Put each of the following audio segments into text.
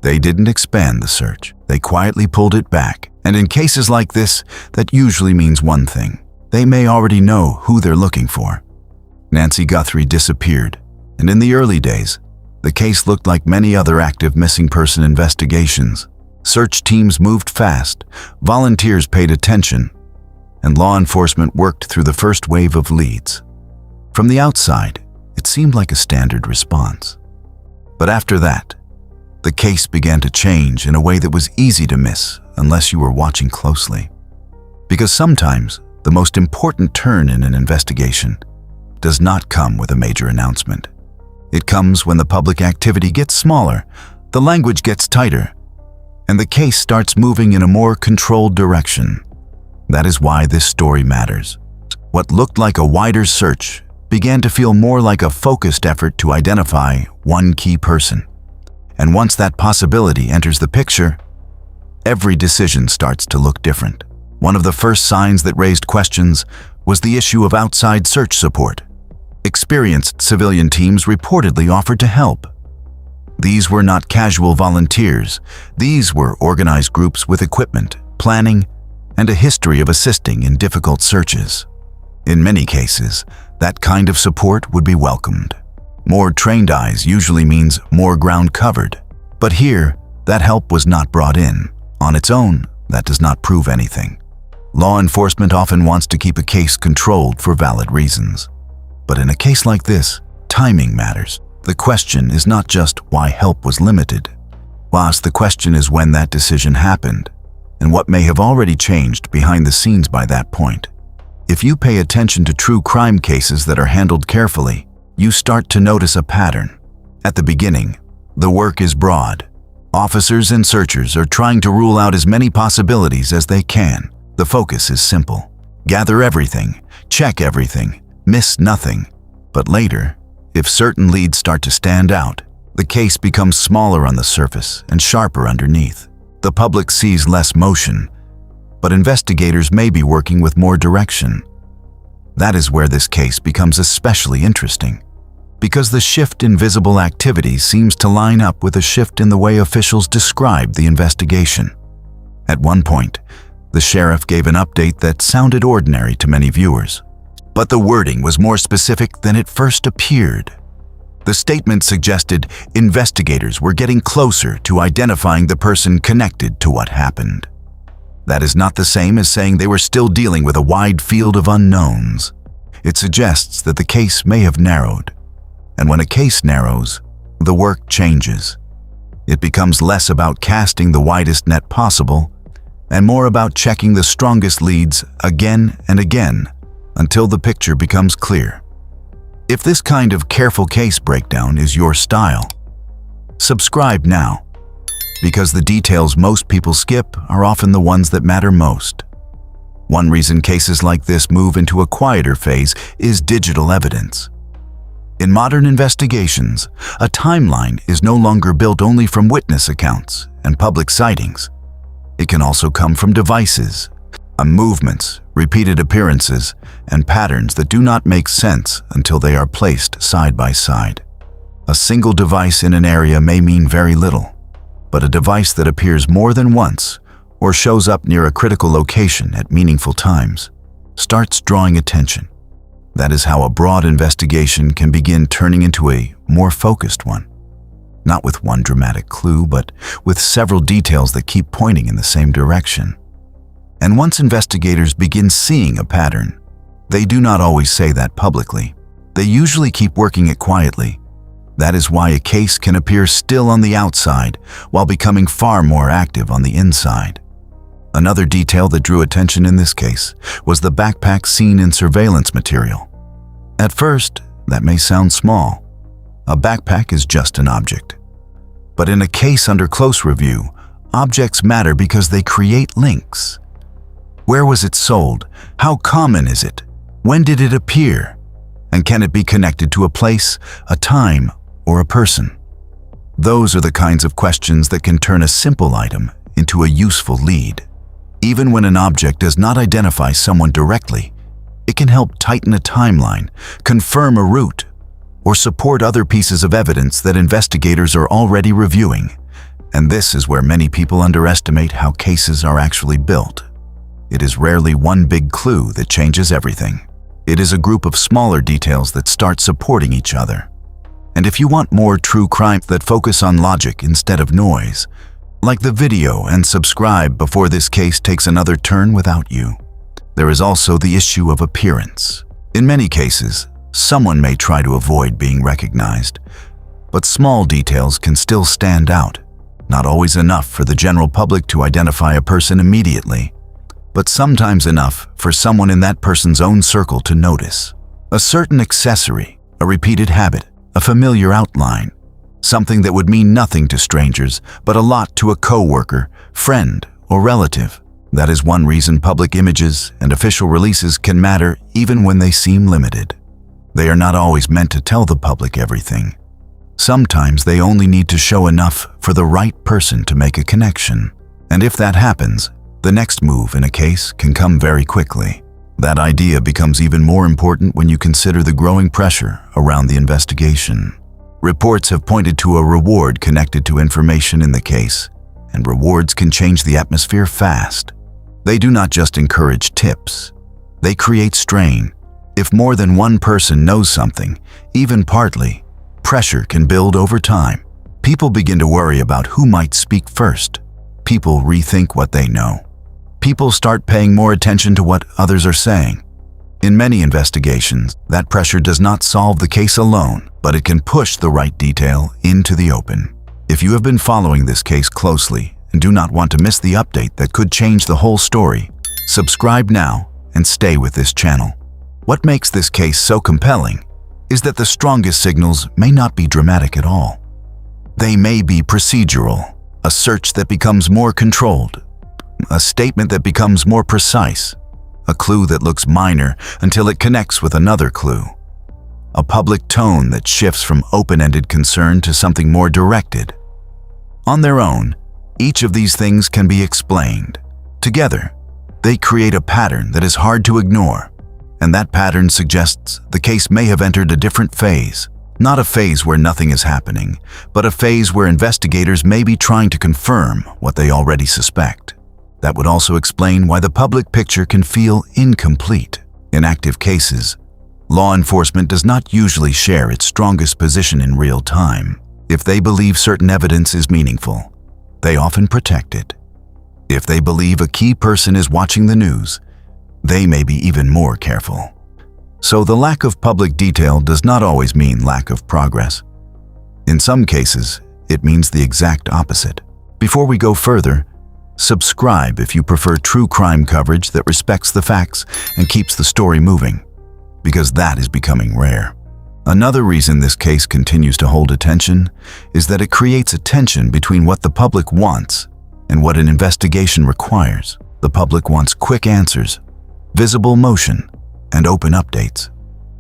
They didn't expand the search. They quietly pulled it back. And in cases like this, that usually means one thing. They may already know who they're looking for. Nancy Guthrie disappeared, and in the early days, the case looked like many other active missing person investigations. Search teams moved fast, volunteers paid attention, and law enforcement worked through the first wave of leads. From the outside, it seemed like a standard response. But after that, the case began to change in a way that was easy to miss unless you were watching closely. Because sometimes, the most important turn in an investigation does not come with a major announcement. It comes when the public activity gets smaller, the language gets tighter, and the case starts moving in a more controlled direction. That is why this story matters. What looked like a wider search began to feel more like a focused effort to identify one key person. And once that possibility enters the picture, every decision starts to look different. One of the first signs that raised questions was the issue of outside search support. Experienced civilian teams reportedly offered to help. These were not casual volunteers. These were organized groups with equipment, planning, and a history of assisting in difficult searches. In many cases, that kind of support would be welcomed. More trained eyes usually means more ground covered. But here, that help was not brought in. On its own, that does not prove anything. Law enforcement often wants to keep a case controlled for valid reasons. But in a case like this, timing matters. The question is not just why help was limited. The question is when that decision happened, and what may have already changed behind the scenes by that point. If you pay attention to true crime cases that are handled carefully, you start to notice a pattern. At the beginning, the work is broad. Officers and searchers are trying to rule out as many possibilities as they can. The focus is simple. Gather everything, check everything, miss nothing. But later, if certain leads start to stand out, the case becomes smaller on the surface and sharper underneath. The public sees less motion, but investigators may be working with more direction. That is where this case becomes especially interesting, because the shift in visible activity seems to line up with a shift in the way officials describe the investigation. At one point, the sheriff gave an update that sounded ordinary to many viewers, but the wording was more specific than it first appeared. The statement suggested investigators were getting closer to identifying the person connected to what happened. That is not the same as saying they were still dealing with a wide field of unknowns. It suggests that the case may have narrowed. And when a case narrows, the work changes. It becomes less about casting the widest net possible and more about checking the strongest leads again and again until the picture becomes clear. If this kind of careful case breakdown is your style, subscribe now, because the details most people skip are often the ones that matter most. One reason cases like this move into a quieter phase is digital evidence. In modern investigations, a timeline is no longer built only from witness accounts and public sightings. It can also come from devices, movements, repeated appearances, and patterns that do not make sense until they are placed side by side. A single device in an area may mean very little, but a device that appears more than once or shows up near a critical location at meaningful times starts drawing attention. That is how a broad investigation can begin turning into a more focused one. Not with one dramatic clue, but with several details that keep pointing in the same direction. And once investigators begin seeing a pattern, they do not always say that publicly. They usually keep working it quietly. That is why a case can appear still on the outside while becoming far more active on the inside. Another detail that drew attention in this case was the backpack seen in surveillance material. At first, that may sound small. A backpack is just an object. But in a case under close review, objects matter because they create links. Where was it sold? How common is it? When did it appear? And can it be connected to a place, a time, or a person? Those are the kinds of questions that can turn a simple item into a useful lead. Even when an object does not identify someone directly, it can help tighten a timeline, confirm a route, or support other pieces of evidence that investigators are already reviewing. And this is where many people underestimate how cases are actually built. It is rarely one big clue that changes everything. It is a group of smaller details that start supporting each other. And if you want more true crime that focus on logic instead of noise, like the video and subscribe before this case takes another turn without you. There is also the issue of appearance. In many cases, someone may try to avoid being recognized, but small details can still stand out. Not always enough for the general public to identify a person immediately, but sometimes enough for someone in that person's own circle to notice. A certain accessory, a repeated habit, a familiar outline, something that would mean nothing to strangers, but a lot to a coworker, friend, or relative. That is one reason public images and official releases can matter even when they seem limited. They are not always meant to tell the public everything. Sometimes they only need to show enough for the right person to make a connection. And if that happens, the next move in a case can come very quickly. That idea becomes even more important when you consider the growing pressure around the investigation. Reports have pointed to a reward connected to information in the case, and rewards can change the atmosphere fast. They do not just encourage tips, they create strain. If more than one person knows something, even partly, pressure can build over time. People begin to worry about who might speak first. People rethink what they know. People start paying more attention to what others are saying. In many investigations, that pressure does not solve the case alone, but it can push the right detail into the open. If you have been following this case closely and do not want to miss the update that could change the whole story, subscribe now and stay with this channel. What makes this case so compelling is that the strongest signals may not be dramatic at all. They may be procedural, a search that becomes more controlled, a statement that becomes more precise, a clue that looks minor until it connects with another clue, a public tone that shifts from open-ended concern to something more directed. On their own, each of these things can be explained. Together, they create a pattern that is hard to ignore. And that pattern suggests the case may have entered a different phase. Not a phase where nothing is happening, but a phase where investigators may be trying to confirm what they already suspect. That would also explain why the public picture can feel incomplete. In active cases, law enforcement does not usually share its strongest position in real time. If they believe certain evidence is meaningful, they often protect it. If they believe a key person is watching the news, they may be even more careful. So the lack of public detail does not always mean lack of progress. In some cases, it means the exact opposite. Before we go further, subscribe if you prefer true crime coverage that respects the facts and keeps the story moving, because that is becoming rare. Another reason this case continues to hold attention is that it creates a tension between what the public wants and what an investigation requires. The public wants quick answers, visible motion, and open updates.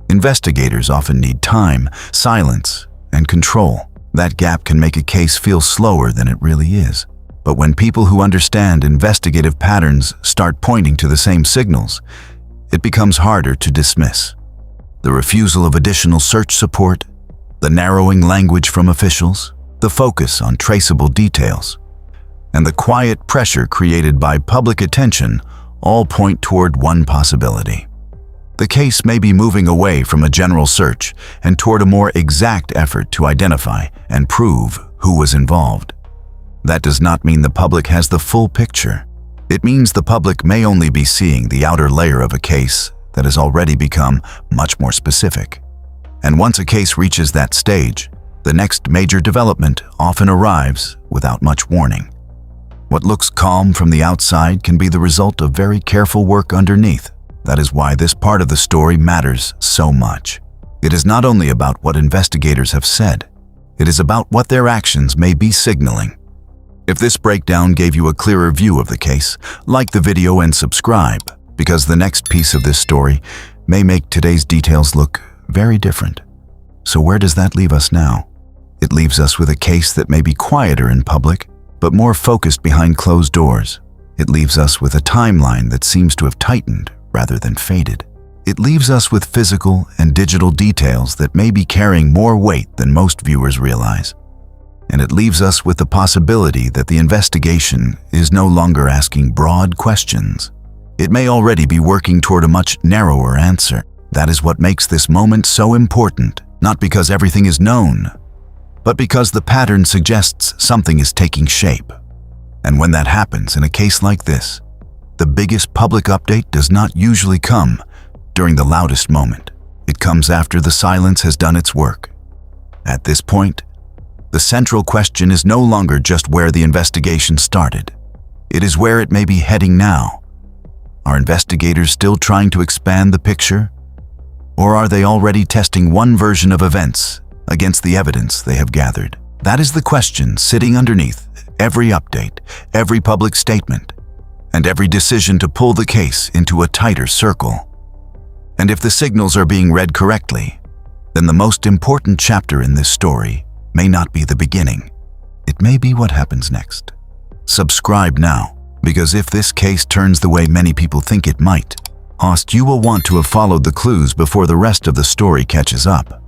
Investigators often need time, silence, and control. That gap can make a case feel slower than it really is. But when people who understand investigative patterns start pointing to the same signals, it becomes harder to dismiss. The refusal of additional search support, the narrowing language from officials, the focus on traceable details, and the quiet pressure created by public attention all point toward one possibility. The case may be moving away from a general search and toward a more exact effort to identify and prove who was involved. That does not mean the public has the full picture. It means the public may only be seeing the outer layer of a case that has already become much more specific. And once a case reaches that stage, the next major development often arrives without much warning. What looks calm from the outside can be the result of very careful work underneath. That is why this part of the story matters so much. It is not only about what investigators have said, it is about what their actions may be signaling. If this breakdown gave you a clearer view of the case, like the video and subscribe, because the next piece of this story may make today's details look very different. So where does that leave us now? It leaves us with a case that may be quieter in public, but more focused behind closed doors. It leaves us with a timeline that seems to have tightened rather than faded. It leaves us with physical and digital details that may be carrying more weight than most viewers realize. and it leaves us with the possibility that the investigation is no longer asking broad questions. It may already be working toward a much narrower answer. That is what makes this moment so important, not because everything is known, but because the pattern suggests something is taking shape. And when that happens in a case like this, the biggest public update does not usually come during the loudest moment. It comes after the silence has done its work. At this point, the central question is no longer just where the investigation started. It is where it may be heading now. Are investigators still trying to expand the picture? Or are they already testing one version of events against the evidence they have gathered? That is the question sitting underneath every update, every public statement, and every decision to pull the case into a tighter circle. And if the signals are being read correctly, then the most important chapter in this story may not be the beginning. It may be what happens next. Subscribe now, because if this case turns the way many people think it might, you will want to have followed the clues before the rest of the story catches up.